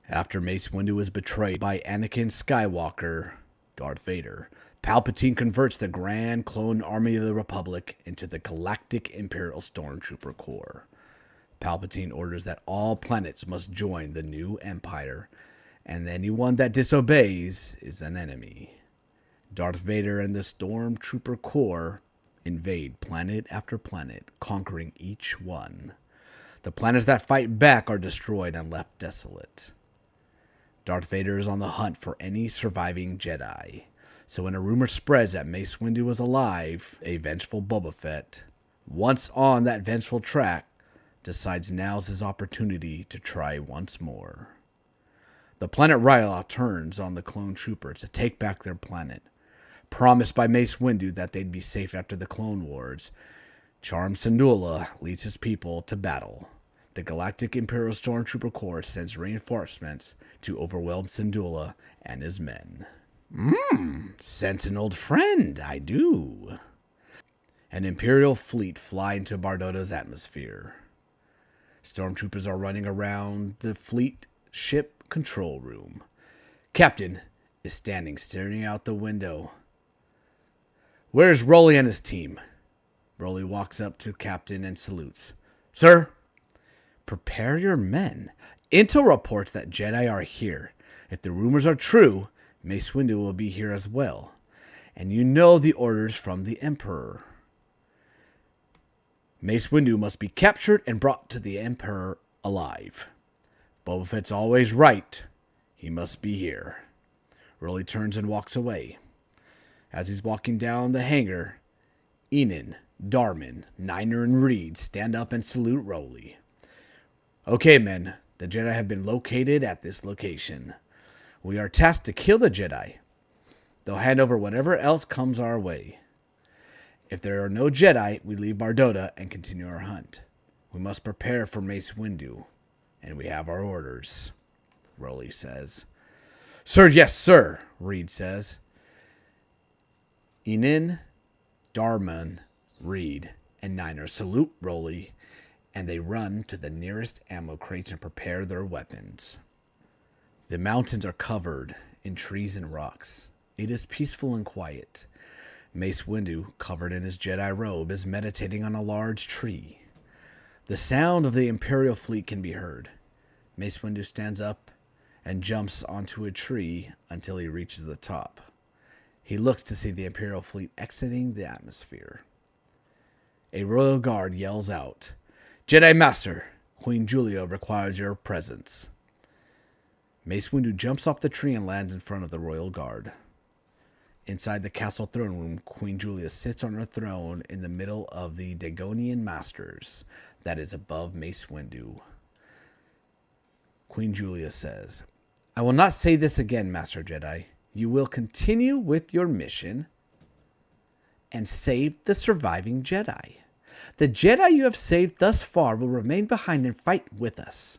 After Mace Windu is betrayed by Anakin Skywalker, Darth Vader, Palpatine converts the Grand Clone Army of the Republic into the Galactic Imperial Stormtrooper Corps. Palpatine orders that all planets must join the new empire, and anyone that disobeys is an enemy. Darth Vader and the Stormtrooper Corps invade planet after planet, conquering each one. The planets that fight back are destroyed and left desolate. Darth Vader is on the hunt for any surviving Jedi. So when a rumor spreads that Mace Windu is alive, a vengeful Boba Fett, once on that vengeful track, decides now's his opportunity to try once more. The planet Ryloth turns on the clone troopers to take back their planet. Promised by Mace Windu that they'd be safe after the Clone Wars, Charm Syndulla leads his people to battle. The Galactic Imperial Stormtrooper Corps sends reinforcements to overwhelm Syndulla and his men. Sense an old friend, I do. An Imperial fleet fly into Bardota's atmosphere. Stormtroopers are running around the fleet ship control room. Captain is standing staring out the window. Where's Rolly and his team? Rolly walks up to Captain and salutes. Sir, prepare your men. Intel reports that Jedi are here. If the rumors are true, Mace Windu will be here as well. And you know the orders from the Emperor. Mace Windu must be captured and brought to the Emperor alive. Boba Fett's always right. He must be here. Rolly turns and walks away. As he's walking down the hangar, Enan, Darman, Niner, and Reed stand up and salute Rolly. Okay, men, the Jedi have been located at this location. We are tasked to kill the Jedi. They'll hand over whatever else comes our way. If there are no Jedi, we leave Bardota and continue our hunt. We must prepare for Mace Windu, and we have our orders, Rolly says. Sir, yes, sir, Reed says. Enan, Darman, Reed, and Niner salute Rolly, and they run to the nearest ammo crates and prepare their weapons. The mountains are covered in trees and rocks. It is peaceful and quiet. Mace Windu, covered in his Jedi robe, is meditating on a large tree. The sound of the Imperial fleet can be heard. Mace Windu stands up and jumps onto a tree until he reaches the top. He looks to see the Imperial fleet exiting the atmosphere. A royal guard yells out, Jedi Master, Queen Julia requires your presence. Mace Windu jumps off the tree and lands in front of the royal guard. Inside the castle throne room, Queen Julia sits on her throne in the middle of the Dagonian Masters that is above Mace Windu. Queen Julia says, I will not say this again, Master Jedi. You will continue with your mission and save the surviving Jedi. The Jedi you have saved thus far will remain behind and fight with us.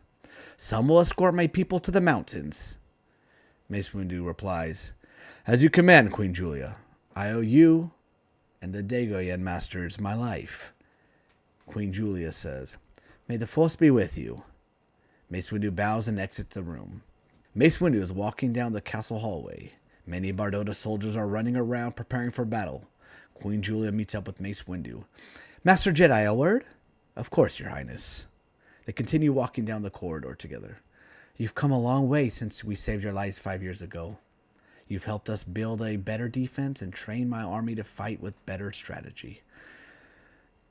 Some will escort my people to the mountains. Mace Windu replies, As you command, Queen Julia. I owe you and the Dagoyan Masters my life. Queen Julia says, May the Force be with you. Mace Windu bows and exits the room. Mace Windu is walking down the castle hallway. Many Bardota soldiers are running around preparing for battle. Queen Julia meets up with Mace Windu. Master Jedi, a word? Of course, Your Highness. They continue walking down the corridor together. You've come a long way since we saved your lives 5 years ago. You've helped us build a better defense and train my army to fight with better strategy.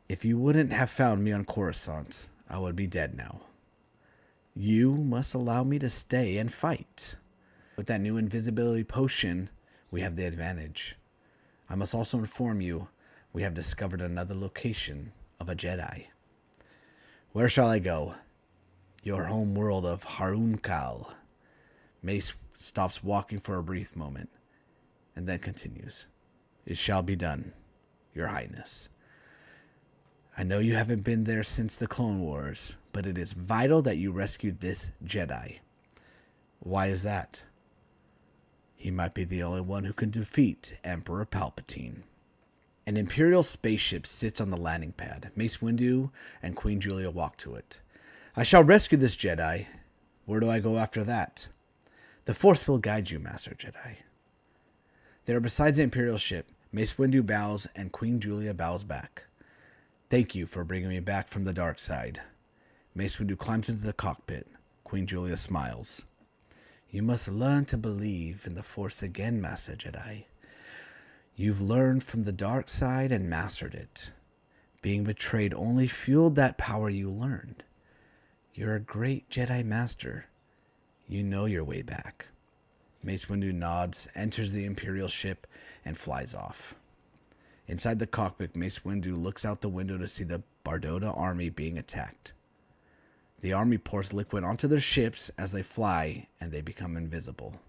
If you wouldn't have found me on Coruscant, I would be dead now. You must allow me to stay and fight. With that new invisibility potion, we have the advantage. I must also inform you, we have discovered another location of a Jedi. Where shall I go? Your home world of Harun Kal. Mace stops walking for a brief moment, and then continues. It shall be done, Your Highness. I know you haven't been there since the Clone Wars, but it is vital that you rescue this Jedi. Why is that? He might be the only one who can defeat Emperor Palpatine. An Imperial spaceship sits on the landing pad. Mace Windu and Queen Julia walk to it. I shall rescue this Jedi. Where do I go after that? The Force will guide you, Master Jedi. They are beside the Imperial ship. Mace Windu bows, and Queen Julia bows back. Thank you for bringing me back from the dark side. Mace Windu climbs into the cockpit. Queen Julia smiles. You must learn to believe in the Force again, Master Jedi. You've learned from the dark side and mastered it. Being betrayed only fueled that power you learned. You're a great Jedi Master. You know your way back. Mace Windu nods, enters the Imperial ship, and flies off. Inside the cockpit, Mace Windu looks out the window to see the Barda army being attacked. The army pours liquid onto their ships as they fly, and they become invisible.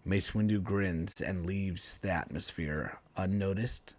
Mace Windu grins and leaves the atmosphere unnoticed